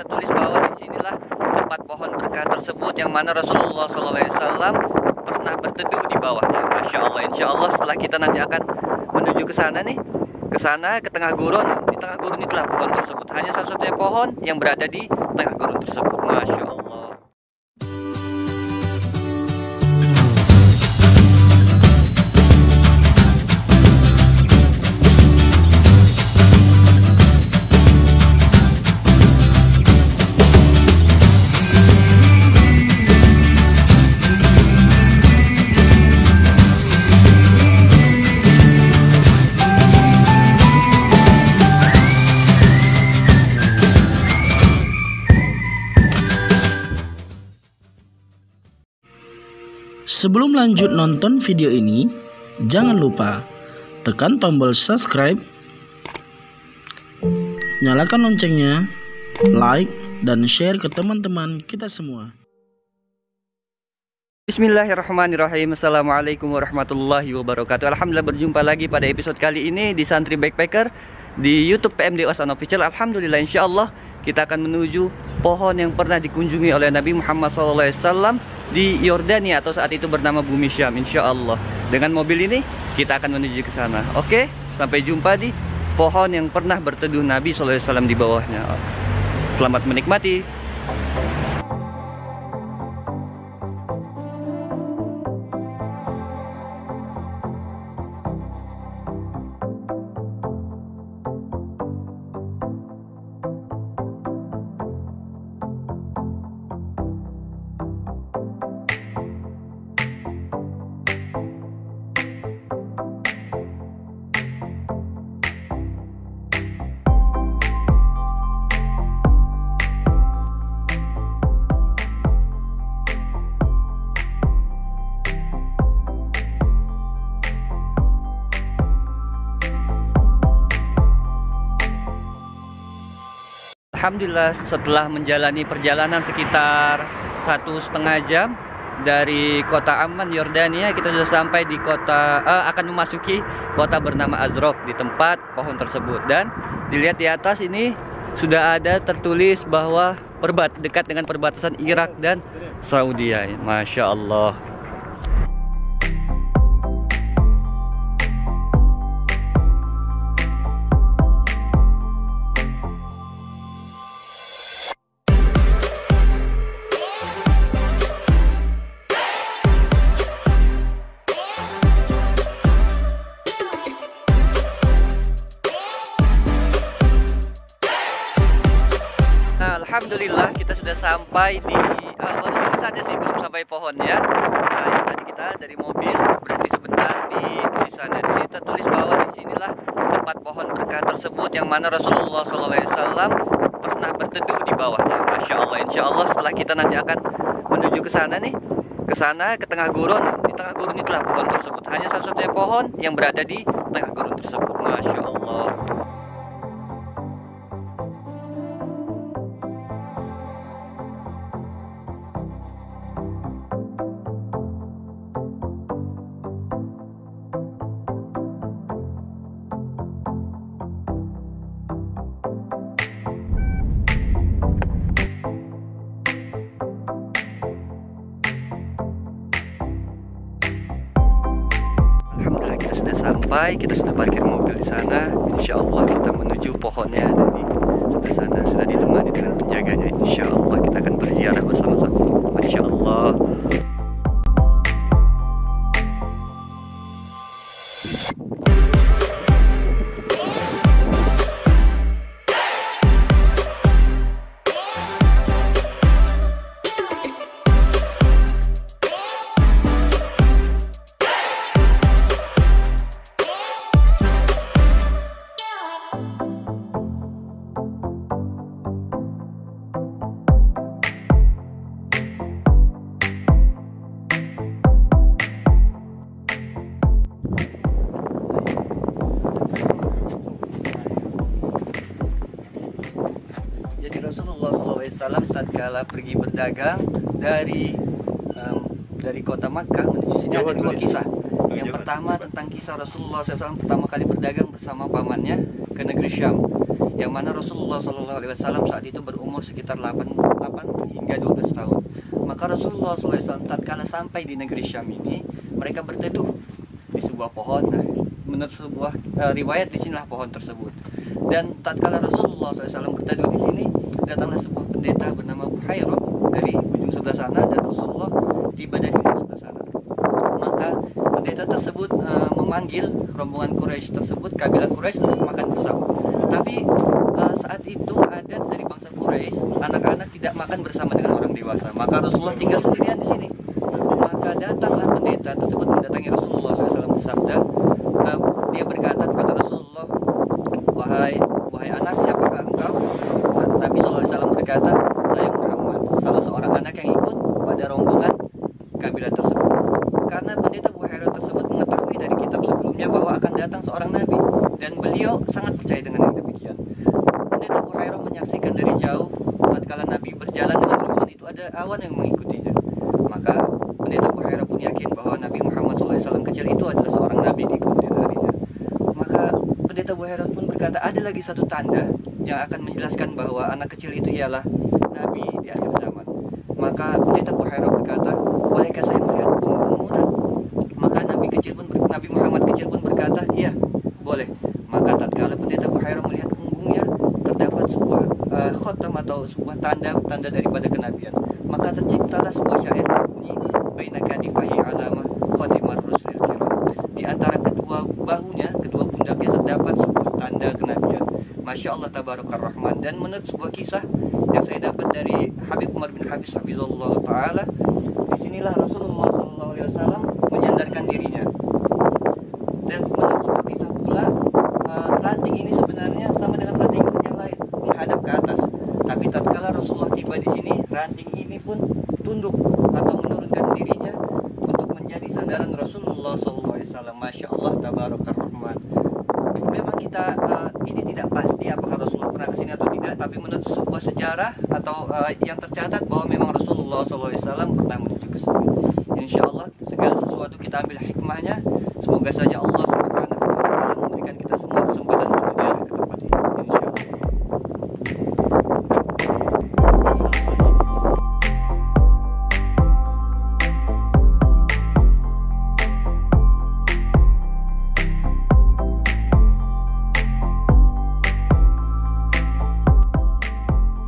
tertulis bahwa disinilah tempat pohon berkah tersebut yang mana Rasulullah SAW pernah berteduh di bawahnya. Masya Allah, insya Allah setelah kita nanti akan menuju ke sana nih, ke sana, ke tengah gurun. Di tengah gurun itulah pohon tersebut. Hanya satu-satunya pohon yang berada di tengah gurun tersebut. Masya Allah. Sebelum lanjut nonton video ini, jangan lupa tekan tombol subscribe, nyalakan loncengnya, like, dan share ke teman-teman kita semua. Bismillahirrahmanirrahim. Assalamualaikum warahmatullahi wabarakatuh. Alhamdulillah berjumpa lagi pada episode kali ini di Santri Backpacker di YouTube PMD Osan Official. Alhamdulillah insyaallah kita akan menuju pohon yang pernah dikunjungi oleh Nabi Muhammad SAW di Yordania atau saat itu bernama Bumi Syam. Insyaallah dengan mobil ini kita akan menuju ke sana. Oke, sampai jumpa di pohon yang pernah berteduh Nabi SAW di bawahnya. Selamat menikmati. Alhamdulillah setelah menjalani perjalanan sekitar 1,5 jam dari kota Amman, Yordania, kita sudah sampai di kota, akan memasuki kota bernama Azraq di tempat pohon tersebut. Dan dilihat di atas ini sudah ada tertulis bahwa dekat dengan perbatasan Irak dan Saudi. Masya Allah. Alhamdulillah kita sudah sampai di baru saja sih, belum sampai pohon ya. Nah, yang tadi kita dari mobil berhenti sebentar di tulisannya. Di sini tertulis bahwa disinilah tempat pohon berkah tersebut yang mana Rasulullah SAW pernah berteduh di bawahnya. Masya Allah, insya Allah setelah kita nanti akan menuju ke sana nih, ke sana, ke tengah gurun. Di tengah gurun itulah pohon tersebut. Hanya satu-satunya pohon yang berada di tengah gurun tersebut. Masya Allah. Kita sudah parkir mobil di sana. Insya Allah kita menuju pohonnya dari sebelah sana. Sudah ditemani dengan penjaganya. Insya Allah kita akan berziarah bersama-sama. Masya Allah. SAW tatkala pergi berdagang dari kota Makkah menuju sini ada dua kisah. Yang pertama tentang kisah Rasulullah SAW pertama kali berdagang bersama pamannya ke negeri Syam. yang mana Rasulullah SAW saat itu berumur sekitar 8 hingga 12 tahun. Maka Rasulullah SAW tatkala sampai di negeri Syam ini, mereka berteduh di sebuah pohon. Nah, menurut sebuah riwayat di sinilah pohon tersebut. Dan tatkala Rasulullah SAW berteduh di sini, datanglah sebuah pendeta bernama Buhairah dari ujung sebelah sana, dan Rasulullah tiba dari ujung sebelah sana. Maka pendeta tersebut memanggil rombongan Quraisy tersebut, kabilah Quraisy, untuk makan bersama. Tapi saat itu adat dari bangsa Quraisy, anak-anak tidak makan bersama dengan orang dewasa. Maka Rasulullah tinggal sendirian di sini. Maka datanglah pendeta tersebut mendatangi Rasulullah SAW bersabda, dia berkata kepada Rasulullah, wahai anak, siapakah engkau? Nabi SAW berkata, saya Muhammad, salah seorang anak yang ikut pada rombongan kabilah tersebut. Karena pendeta Buhairah tersebut mengetahui dari kitab sebelumnya bahwa akan datang seorang nabi, dan beliau sangat percaya dengan yang demikian. Pendeta Buhairah menyaksikan dari jauh tatkala Nabi berjalan dengan rombongan itu ada awan yang mengikutinya. Maka pendeta Buhairah pun yakin bahwa Nabi Muhammad SAW kecil itu adalah seorang nabi di kemudian harinya. Maka pendeta Buhairah pun berkata, ada lagi satu tanda yang akan menjelaskan bahwa anak kecil itu ialah nabi di akhir zaman. Maka pendeta Buhairah berkata, bolehkah saya melihat punggungmu? Maka Nabi Muhammad kecil pun berkata, iya, boleh. Maka tatkala pendeta Buhairah melihat punggungnya, terdapat sebuah khotam atau sebuah tanda daripada kenabian. Maka terciptalah sebuah syair berbunyi, baina kadifahi alamah khotimar rusulil kiram. Di antara kedua bahunya, kedua pundaknya terdapat sebuah tanda kenabian. Masya Allah tabarakar rahman. Dan menurut sebuah kisah yang saya dapat dari Habib Umar bin Hafiz Hafizullah Ta'ala, disinilah Rasulullah SAW menyandarkan dirinya. Dan menurut sebuah kisah pula, ranting ini sebenarnya sama dengan ranting yang lain, menghadap ke atas. Tapi tatkala Rasulullah tiba di sini, ranting ini pun tunduk atau menurunkan dirinya untuk menjadi sandaran Rasulullah SAW. Masya Allah tabarakar rahman. Memang kita ini tidak pasti apakah Rasulullah pernah kesini atau tidak, tapi menurut sebuah sejarah atau yang tercatat bahwa memang Rasulullah SAW pernah menuju ke sini. Insya Allah segala sesuatu kita ambil hikmahnya. Semoga saja Allah Subhanahu wa Ta'ala memberikan kita semua kesempatan untuk berziarah ke tempat ini. Insya Allah.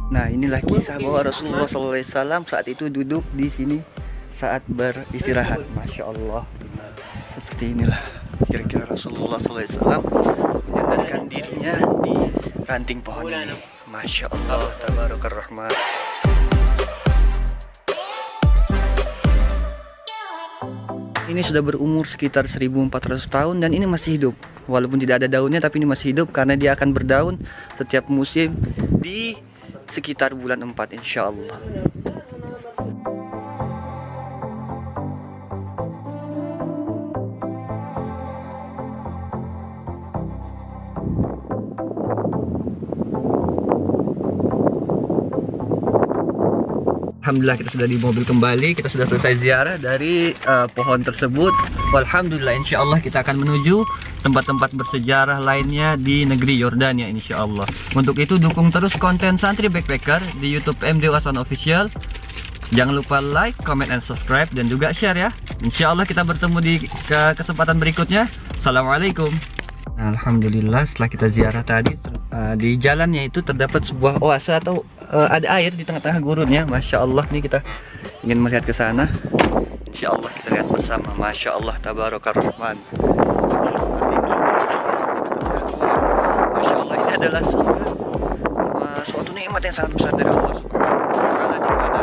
Nah, inilah kisah bahwa Rasulullah SAW saat itu duduk di sini saat beristirahat. Masya Allah. Seperti inilah kira-kira Rasulullah SAW menyandarkan dirinya di ranting pohon ini. Masya Allah tabarakar rahman. Ini sudah berumur sekitar 1400 tahun dan ini masih hidup. Walaupun tidak ada daunnya, tapi ini masih hidup karena dia akan berdaun setiap musim di sekitar bulan 4 insya Allah. Alhamdulillah kita sudah di mobil kembali, kita sudah selesai ziarah dari pohon tersebut. Alhamdulillah, insya Allah kita akan menuju tempat-tempat bersejarah lainnya di negeri Yordania insya Allah. Untuk itu dukung terus konten Santri Backpacker di YouTube MD Hasan Official. Jangan lupa like, comment, and subscribe, dan juga share ya. Insya Allah kita bertemu di kesempatan berikutnya. Assalamualaikum. Alhamdulillah setelah kita ziarah tadi, di jalannya itu terdapat sebuah oase atau ada air di tengah-tengah gurunnya. Masya Allah, nih kita ingin melihat ke sana. Insya Allah kita lihat bersama. Masya Allah tabarakar rahman. Masya Allah, ini adalah suatu nikmat yang sangat besar dari Allah Subhanahu wa Ta'ala, di mana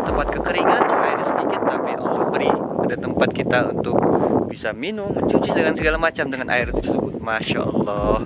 tempat kekeringan airnya sedikit, tapi Allah beri ada tempat kita untuk bisa minum, mencuci dengan segala macam dengan air tersebut. Masya Allah.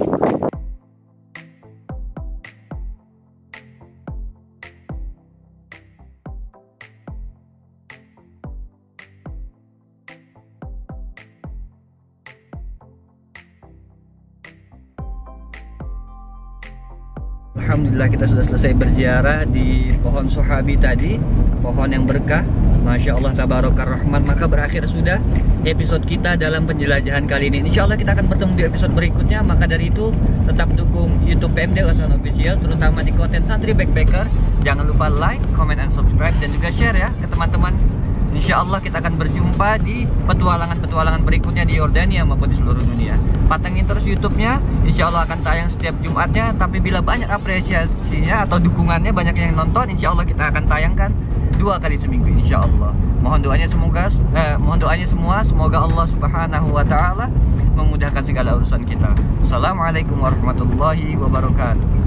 Alhamdulillah kita sudah selesai berziarah di pohon Sahabi tadi, pohon yang berkah. Masya Allah tabarakar rahman. Maka berakhir sudah episode kita dalam penjelajahan kali ini. Insya Allah kita akan bertemu di episode berikutnya. Maka dari itu tetap dukung YouTube PMD Wasan Official, terutama di konten Santri Backpacker. Jangan lupa like, comment, and subscribe, dan juga share ya ke teman-teman. Insya Allah kita akan berjumpa di petualangan-petualangan berikutnya di Yordania maupun di seluruh dunia. Patengin terus YouTube-nya, insya Allah akan tayang setiap Jumatnya. Tapi bila banyak apresiasinya atau dukungannya, banyak yang nonton, insya Allah kita akan tayangkan 2 kali seminggu, insya Allah. Mohon doanya semua, semoga Allah Subhanahu wa Ta'ala memudahkan segala urusan kita. Assalamualaikum warahmatullahi wabarakatuh.